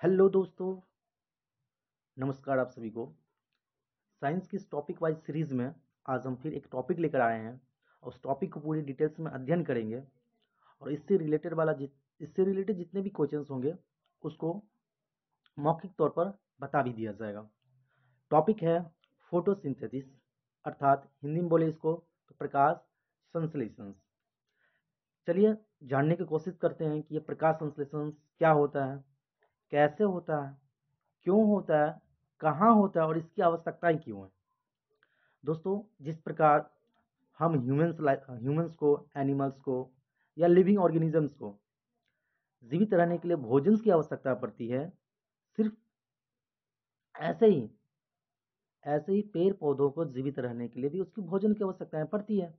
Hello दोस्तों, नमस्कार आप सभी को। साइंस की इस टॉपिक वाइज सीरीज में आज हम फिर एक टॉपिक लेकर आए हैं और उस टॉपिक को पूरी डिटेल्स में अध्ययन करेंगे और इससे रिलेटेड जितने भी क्वेश्चंस होंगे उसको मौखिक तौर पर बता भी दिया जाएगा। टॉपिक है फोटोसिंथेसिस, अर्थात हिंदी में बोले इसको तो प्रकाश संश्लेषण। चलिए जानने की कोशिश करते हैं कि ये प्रकाश संश्लेषण क्या होता है, कैसे होता है, क्यों होता है, कहाँ होता है और इसकी आवश्यकताएं क्यों है। दोस्तों, जिस प्रकार हम ह्यूमंस को, एनिमल्स को या लिविंग ऑर्गेनिजम्स को जीवित रहने के लिए भोजन की आवश्यकता पड़ती है, सिर्फ ऐसे ही पेड़ पौधों को जीवित रहने के लिए भी उसकी भोजन की आवश्यकताएं पड़ती है।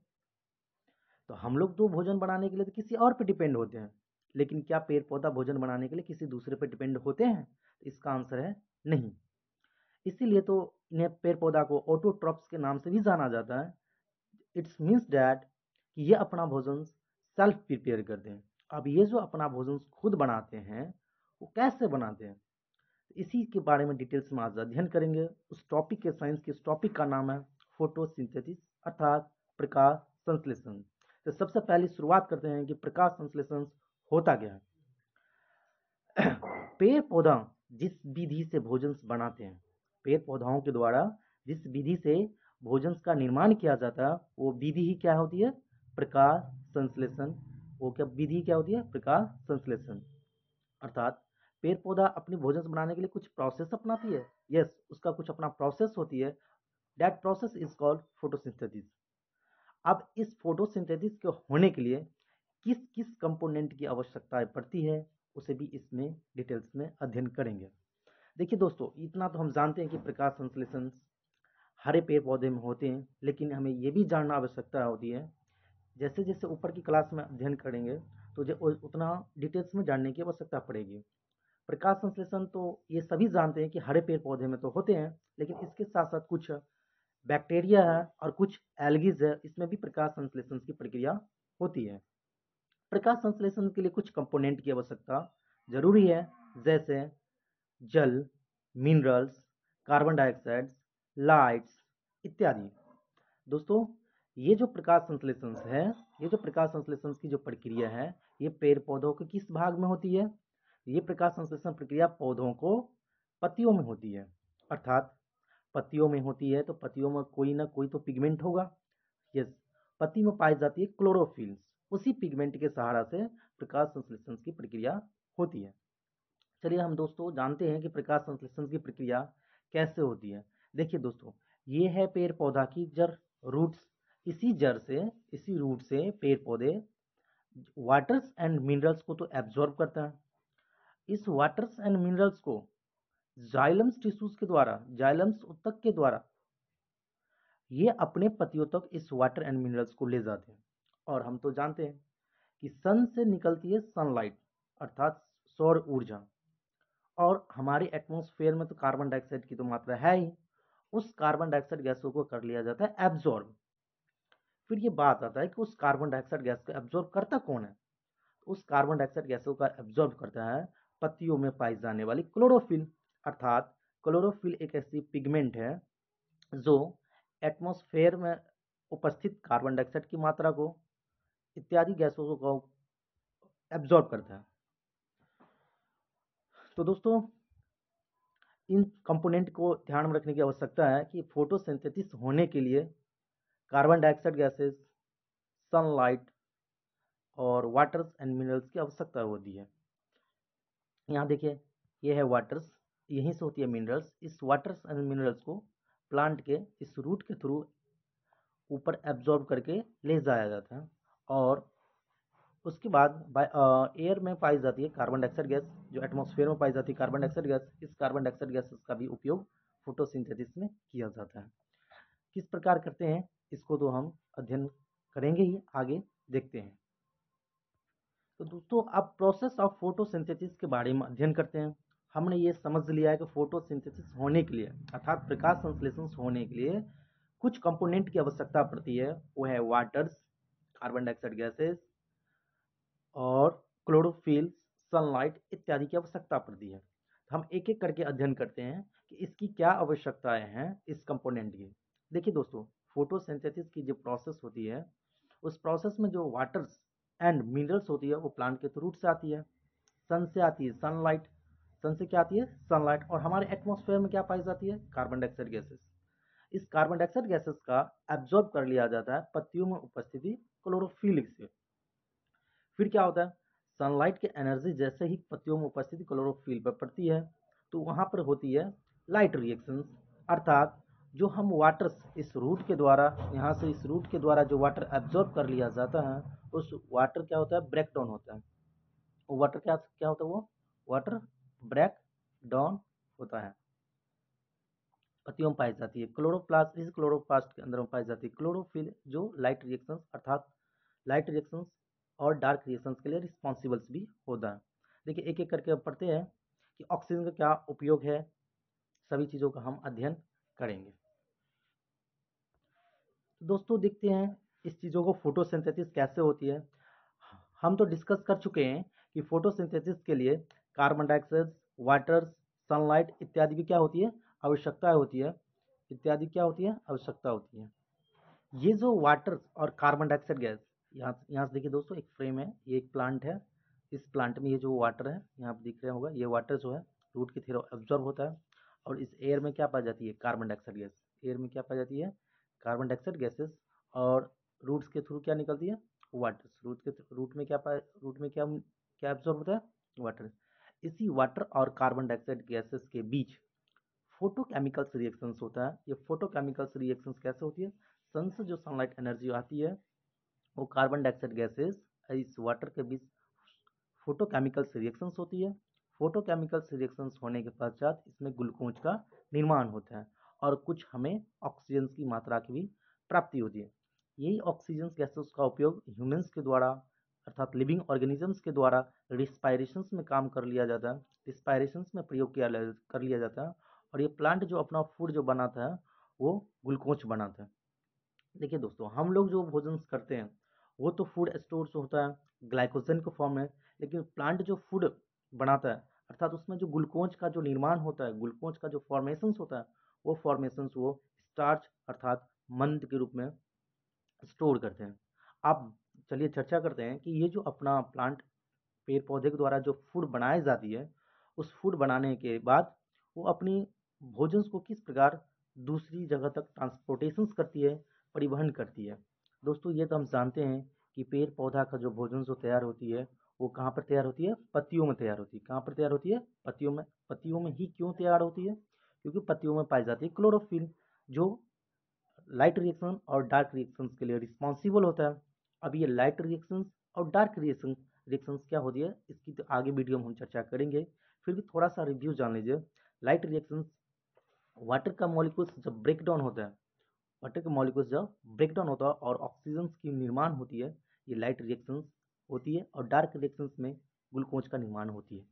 तो हम लोग तो भोजन बनाने के लिए तो किसी और पे डिपेंड होते हैं, लेकिन क्या पेड़ पौधा भोजन बनाने के लिए किसी दूसरे पे डिपेंड होते हैं? तो इसका आंसर है नहीं। इसीलिए तो इन्हें पेड़ पौधा को ऑटोट्रॉप्स के नाम से भी जाना जाता है। इट्स मीन्स डैट कि ये अपना भोजन सेल्फ प्रिपेयर करते हैं। अब ये जो अपना भोजन खुद बनाते हैं वो कैसे बनाते हैं, इसी के बारे में डिटेल्स में आज अध्ययन करेंगे। उस टॉपिक के साइंस के उस टॉपिक का नाम है फोटोसिंथेसिस, अर्थात प्रकाश संश्लेषण। तो सबसे पहले शुरुआत करते हैं कि प्रकाश संश्लेषण होता क्या है। पेड़ पौधा जिस विधि से भोजन बनाते हैं, पेड़ पौधाओं के द्वारा जिस विधि से भोजन का निर्माण किया जाता है वो विधि ही क्या होती है? प्रकाश संश्लेषण। वो क्या विधि क्या होती है? प्रकाश संश्लेषण। अर्थात पेड़ पौधा अपनी भोजन बनाने के लिए कुछ प्रोसेस अपनाती है। यस, उसका कुछ अपना प्रोसेस होती है। That process is called photosynthesis. अब इस फोटोसिंथेसिस के होने के लिए किस किस कंपोनेंट की आवश्यकता पड़ती है उसे भी इसमें डिटेल्स में अध्ययन करेंगे। देखिए दोस्तों, इतना तो हम जानते हैं कि प्रकाश संश्लेषण हरे पेड़ पौधे में होते हैं, लेकिन हमें ये भी जानना आवश्यकता होती है, जैसे जैसे ऊपर की क्लास में अध्ययन करेंगे तो उतना डिटेल्स में जानने की आवश्यकता पड़ेगी। प्रकाश संश्लेषण तो ये सभी जानते हैं कि हरे पेड़ पौधे में तो होते हैं, लेकिन इसके साथ साथ कुछ बैक्टीरिया है और कुछ एल्गीज है, इसमें भी प्रकाश संश्लेषण की प्रक्रिया होती है। प्रकाश संश्लेषण के लिए कुछ कंपोनेंट की आवश्यकता जरूरी है, जैसे जल, मिनरल्स, कार्बन डाइऑक्साइड, लाइट्स इत्यादि। दोस्तों, ये जो प्रकाश संश्लेषण है, ये जो प्रकाश संश्लेषण की जो प्रक्रिया है, ये पेड़ पौधों के किस भाग में होती है? ये प्रकाश संश्लेषण प्रक्रिया पौधों को पत्तियों में होती है। अर्थात पत्तियों में होती है तो पत्तियों में कोई ना कोई तो पिगमेंट होगा। यस, पत्ती में पाई जाती है क्लोरोफिल्स। उसी पिगमेंट के सहारा से प्रकाश संश्लेषण की प्रक्रिया होती है। चलिए हम दोस्तों जानते हैं कि प्रकाश संश्लेषण की प्रक्रिया कैसे होती है। देखिए दोस्तों, ये है पेड़ पौधा की जड़, रूट्स। इसी जड़ से, इसी रूट से पेड़ पौधे वाटर्स एंड मिनरल्स को तो एब्जॉर्ब करता है। इस वाटर्स एंड मिनरल्स को जाइलम्स टिश्यूज के द्वारा, जाइलम्स ऊतक के द्वारा ये अपने पत्तियों तक इस वाटर एंड मिनरल्स को ले जाते हैं। और हम तो जानते हैं कि सन से निकलती है सनलाइट, अर्थात सौर ऊर्जा। और हमारे एटमॉस्फेयर में तो कार्बन डाइऑक्साइड की तो मात्रा है ही, उस कार्बन डाइऑक्साइड गैसों को कर लिया जाता है एब्जॉर्ब। फिर ये बात आता है कि उस कार्बन डाइऑक्साइड गैस को एब्जॉर्ब करता कौन है? उस कार्बन डाइऑक्साइड गैसों का एब्जॉर्ब करता है पत्तियों में पाई जाने वाली क्लोरोफिल। अर्थात क्लोरोफिल एक ऐसी पिगमेंट है जो एटमॉस्फेयर में उपस्थित कार्बन डाइऑक्साइड की मात्रा को, इत्यादि गैसों को एब्जॉर्ब करता है। तो दोस्तों, इन कंपोनेंट को ध्यान में रखने की आवश्यकता है कि फोटोसिंथेसिस होने के लिए कार्बन डाइऑक्साइड गैसेस, सनलाइट और वाटर्स एंड मिनरल्स की आवश्यकता होती है। यहाँ देखिए, ये है वाटर्स, यहीं से होती है मिनरल्स। इस वाटर्स एंड मिनरल्स को प्लांट के इस रूट के थ्रू ऊपर एब्जॉर्ब करके ले जाया जाता है। और उसके बाद एयर में पाई जाती है कार्बन डाइऑक्साइड गैस, जो एटमॉस्फेयर में पाई जाती है कार्बन डाइऑक्साइड गैस। इस कार्बन डाइऑक्साइड गैस का भी उपयोग फोटोसिंथेसिस में किया जाता है। किस प्रकार करते हैं इसको तो हम अध्ययन करेंगे ही, आगे देखते हैं। तो दोस्तों, अब प्रोसेस ऑफ फोटोसिंथेसिस के बारे में अध्ययन करते हैं। हमने ये समझ लिया है कि फोटोसिंथेसिस होने के लिए, अर्थात प्रकाश संश्लेषण होने के लिए कुछ कंपोनेंट की आवश्यकता पड़ती है। वो है वाटर्स, कार्बन डाइऑक्साइड गैसेस और क्लोरोफिल, सनलाइट इत्यादि की आवश्यकता पड़ती है। हम एक एक करके अध्ययन करते हैं कि इसकी क्या आवश्यकताएं हैं इस कंपोनेंट की। देखिए दोस्तों, फोटोसिंथेसिस की जो प्रोसेस होती है, उस प्रोसेस में जो वाटर्स एंड मिनरल्स होती है वो प्लांट के रूट से आती है, सन से आती है, सनलाइट, सन से क्या आती है, सनलाइट, और हमारे एटमॉस्फेयर में क्या पाई जाती है, कार्बन डाइऑक्साइड गैसेस। इस कार्बन डाइऑक्साइड गैसेस का एब्जॉर्ब कर लिया जाता है पत्तियों में उपस्थिति क्लोरोफिल से। फिर क्या होता है, सनलाइट की एनर्जी जैसे ही पत्तियों में उपस्थिति क्लोरोफिल पर पड़ती है तो वहां पर होती है लाइट रिएक्शंस, अर्थात जो हम वाटर इस रूट के द्वारा, यहाँ से इस रूट के द्वारा जो वाटर एब्जॉर्ब कर लिया जाता है, उस वाटर क्या होता है, ब्रेक डाउन होता है। वो वाटर क्या क्या होता है, वो वाटर ब्रेक डाउन होता है, पत्तियों में पाई जाती है। क्लोरोप्लास्ट, इस क्लोरोप्लास्ट के अंदर में पाई जाती है क्लोरोफिल, जो लाइट रिएक्शंस अर्थात लाइट रिएक्शंस और डार्क रिएक्शंस के लिए रिस्पॉन्सिबल्स भी होता है। देखिए एक एक करके अब पढ़ते हैं कि ऑक्सीजन का क्या उपयोग है, सभी चीज़ों का हम अध्ययन करेंगे। तो दोस्तों देखते हैं इस चीज़ों को, फोटोसिंथेसिस कैसे होती है। हम तो डिस्कस कर चुके हैं कि फोटोसिंथेसिस के लिए कार्बन डाइऑक्साइड, वाटर, सनलाइट इत्यादि की क्या होती है, आवश्यकता होती है, इत्यादि क्या होती है, आवश्यकता होती है। ये जो वाटर और कार्बन डाइऑक्साइड गैस, यहाँ से देखिए दोस्तों, एक फ्रेम है, ये एक प्लांट है, इस प्लांट में ये जो वाटर है यहाँ पे दिख रहा होगा, ये वाटर जो है रूट की थ्रू एब्जॉर्ब होता है, और इस एयर में क्या पाई जाती है, कार्बन डाइऑक्साइड गैस। एयर में क्या पाई जाती है, कार्बन डाइऑक्साइड गैसेस, और रूट्स के थ्रू क्या निकलती है, वाटर। रूट में क्या रूट में क्या क्या एब्जॉर्ब होता है, वाटर। इसी वाटर और कार्बन डाइऑक्साइड गैसेस के बीच फोटोकेमिकल्स रिएक्शंस होता है। ये फोटोकेमिकल्स रिएक्शंस कैसे होती है, सन से जो सनलाइट एनर्जी आती है वो कार्बन डाइऑक्साइड गैसेस इस वाटर के बीच फोटोकेमिकल्स रिएक्शंस होती है। फोटोकेमिकल्स रिएक्शंस होने के पश्चात इसमें ग्लूकोज का निर्माण होता है और कुछ हमें ऑक्सीजन की मात्रा की भी प्राप्ति होती है। यही ऑक्सीजन गैसेस का उपयोग ह्यूमंस के द्वारा अर्थात लिविंग ऑर्गेनिजम्स के द्वारा रिस्पायरेशंस में काम कर लिया जाता है, रिस्पायरेशंस में प्रयोग कर लिया जाता है, और ये प्लांट जो अपना फूड जो बनाता है वो ग्लूकोज बनाता है। देखिए दोस्तों, हम लोग जो भोजन करते हैं वो तो फूड स्टोर्स होता है, ग्लाइकोजन के फॉर्म में, लेकिन प्लांट जो फूड बनाता है अर्थात उसमें जो ग्लूकोज का जो निर्माण होता है, ग्लूकोज का जो फॉर्मेशंस होता है, वो फॉर्मेशंस वो स्टार्च अर्थात मंद के रूप में स्टोर करते हैं। आप चलिए चर्चा करते हैं कि ये जो अपना प्लांट पेड़ पौधे के द्वारा जो फूड बनाई जाती है, उस फूड बनाने के बाद वो अपनी भोजन को किस प्रकार दूसरी जगह तक ट्रांसपोर्टेशन करती है, परिवहन करती है। दोस्तों ये तो हम जानते हैं कि पेड़ पौधा का जो भोजन जो तैयार होती है वो कहाँ पर तैयार होती है, पत्तियों में तैयार होती है। कहाँ पर तैयार होती है, पत्तियों में। पत्तियों में ही क्यों तैयार होती है, क्योंकि पत्तियों में पाई जाती है क्लोरोफिल, जो लाइट रिएक्शन और डार्क रिएक्शंस के लिए रिस्पॉन्सिबल होता है। अब ये लाइट रिएक्शंस और डार्क रिएक्शंस क्या होती है, इसकी तो आगे वीडियो में हम चर्चा करेंगे। फिर भी थोड़ा सा रिव्यू जान लीजिए। लाइट रिएक्शंस, वाटर का मॉलिक्यूल्स जब ब्रेक डाउन होता है, वाटर के मॉलिक्यूल्स जब ब्रेक डाउन होता है और ऑक्सीजन की निर्माण होती है, ये लाइट रिएक्शंस होती है, और डार्क रिएक्शंस में ग्लूकोज का निर्माण होती है।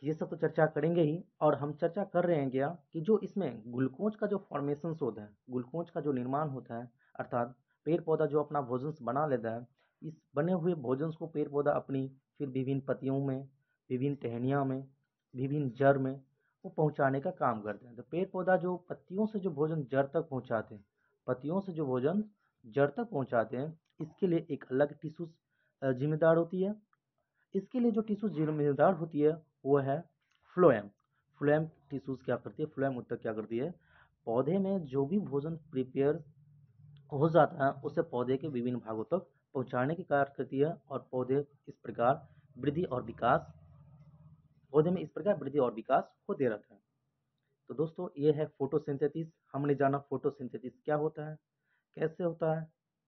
ये सब तो चर्चा करेंगे ही, और हम चर्चा कर रहे हैं क्या कि जो इसमें ग्लूकोज का जो फॉर्मेशन होता है, ग्लूकोज का जो निर्माण होता है, अर्थात पेड़ पौधा जो अपना भोजन बना लेता है, इस बने हुए भोजन को पेड़ पौधा अपनी फिर विभिन्न पत्तियों में, विभिन्न टहनियाँ में, विभिन्न जड़ में वो पहुँचाने का काम करते हैं। तो पेड़ पौधा जो पत्तियों से जो भोजन जड़ तक पहुँचाते हैं, पत्तियों से जो भोजन जड़ तक पहुँचाते हैं, इसके लिए एक अलग टिश्यूज जिम्मेदार होती है। इसके लिए जो टिश्यू जिम्मेदार होती है वो है फ्लोएम। फ्लोएम टिश्यूज क्या करती है, फ्लोएम उत्तक क्या करती है, पौधे में जो भी भोजन प्रिपेयर हो जाता है उसे पौधे के विभिन्न भागों तक पहुंचाने की कार्य करती है, और पौधे इस प्रकार वृद्धि और विकास, पौधे में इस प्रकार वृद्धि और विकास होते रहता है। तो दोस्तों ये है फोटोसिंथेसिस। हमने जाना फोटोसिंथेसिस क्या होता है, कैसे होता है,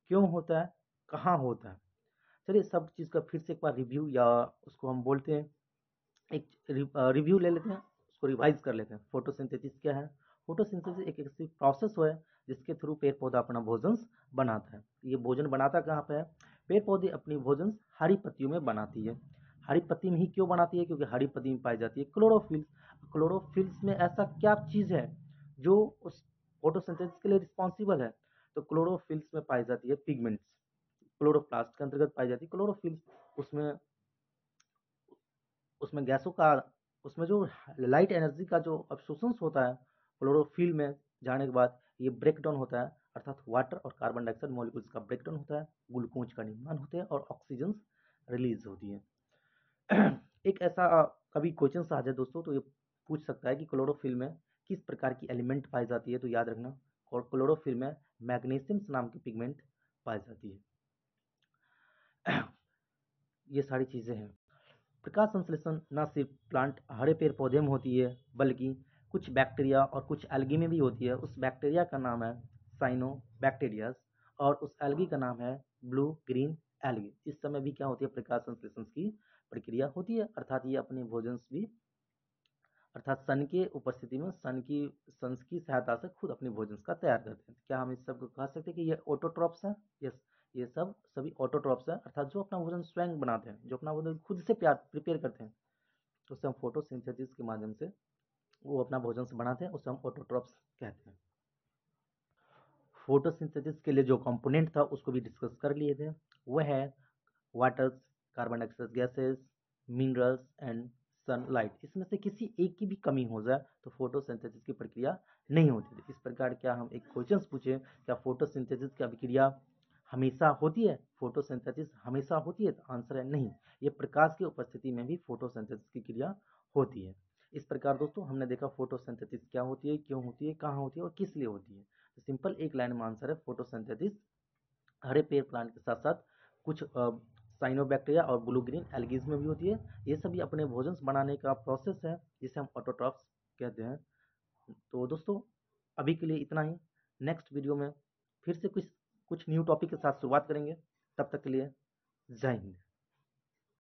क्यों होता है, कहाँ होता है। चलिए सब चीज़ का फिर से एक बार रिव्यू, या उसको हम बोलते हैं एक रिव्यू ले लेते हैं, उसको रिवाइज कर लेते हैं। फोटोसिंथेसिस क्या है, फोटोसिंथेसिस एक ऐसी प्रोसेस है जिसके थ्रू पेड़ पौधा अपना भोजन बनाता है। ये भोजन बनाता कहाँ पे है, पेड़ पौधे अपनी भोजन हरी पत्तियों में बनाती है। हरी पत्ती में ही क्यों बनाती है, क्योंकि हरी पत्ती में पाई जाती है क्लोरोफिल। क्लोरोफिल्स में ऐसा क्या चीज़ है जो उस फोटोसिंथेसिस के लिए रिस्पॉन्सिबल है, तो क्लोरोफिल्स में पाई जाती है पिगमेंट्स। क्लोरोप्लास्ट के अंतर्गत पाई जाती है क्लोरोफिल। उसमें उसमें गैसों का उसमें जो लाइट एनर्जी का जो अवशोषण होता है क्लोरोफिल में जाने के बाद ये ब्रेक डाउन होता है, अर्थात वाटर और कार्बन डाइऑक्साइड मॉलिक्यूल्स का ब्रेक डाउन होता है, ग्लूकोज का निर्माण होता है और ऑक्सीजन रिलीज होती है। एक ऐसा कभी क्वेश्चन आ जाए दोस्तों तो ये पूछ सकता है कि क्लोरोफिल में किस प्रकार की एलिमेंट पाई जाती है, तो याद रखना और क्लोरोफिल में मैग्नीशियम नाम की पिगमेंट पाई जाती है। ये सारी चीजें हैं। प्रकाश संश्लेषण न सिर्फ प्लांट हरे पेड़ पौधे में होती है बल्कि कुछ बैक्टीरिया और कुछ एल्गी में भी होती है। उस बैक्टीरिया का नाम है साइनोबैक्टीरियस और उस एल्गी का नाम है ब्लू ग्रीन एल्गी। इस समय भी क्या होती है, प्रकाश संश्लेषण की प्रक्रिया होती है, अर्थात ये अपने भोजन भी अर्थात सन के उपस्थिति में सन की सहायता से खुद अपने भोजन का तैयार करते हैं। क्या हम इस सब को कह सकते हैं कि ये ऑटोट्रॉप्स हैं? यस, ये सब सभी ऑटोट्रॉप्स हैं, अर्थात जो अपना भोजन स्वयं बनाते हैं, जो अपना भोजन खुद से प्रिपेयर करते हैं, उससे हम फोटोसिंथेसिस के माध्यम से वो अपना भोजन से बनाते हैं, उसे हम ऑटोट्रॉप्स कहते हैं। फोटोसिंथेसिस के लिए जो कंपोनेंट था उसको भी डिस्कस कर लिए थे, वह है water, carbon dioxide gases, minerals and sunlight. इसमें से किसी एक की भी कमी हो जाए तो फोटोसिंथेसिस की प्रक्रिया नहीं होती थी। इस प्रकार क्या हम एक क्वेश्चन पूछे, क्या फोटोसिंथेसिस की अभिक्रिया हमेशा होती है? फोटोसिंथेसिस हमेशा होती है? तो आंसर है नहीं, ये प्रकाश की उपस्थिति में भी फोटोसिंथेसिस की क्रिया होती है। इस प्रकार दोस्तों हमने देखा फोटोसिंथेसिस क्या होती है, क्यों होती है, कहाँ होती है और किस लिए होती है। तो सिंपल एक लाइन में आंसर है फोटोसिंथेसिस हरे पेड़ प्लांट के साथ साथ कुछ साइनोबैक्टीरिया और ब्लू ग्रीन एल्गीज में भी होती है। ये सभी अपने भोजन बनाने का प्रोसेस है जिसे हम ऑटोट्रॉफ्स कहते हैं। तो दोस्तों अभी के लिए इतना ही। नेक्स्ट वीडियो में फिर से कुछ कुछ न्यू टॉपिक के साथ शुरुआत करेंगे। तब तक के लिए जय हिंद।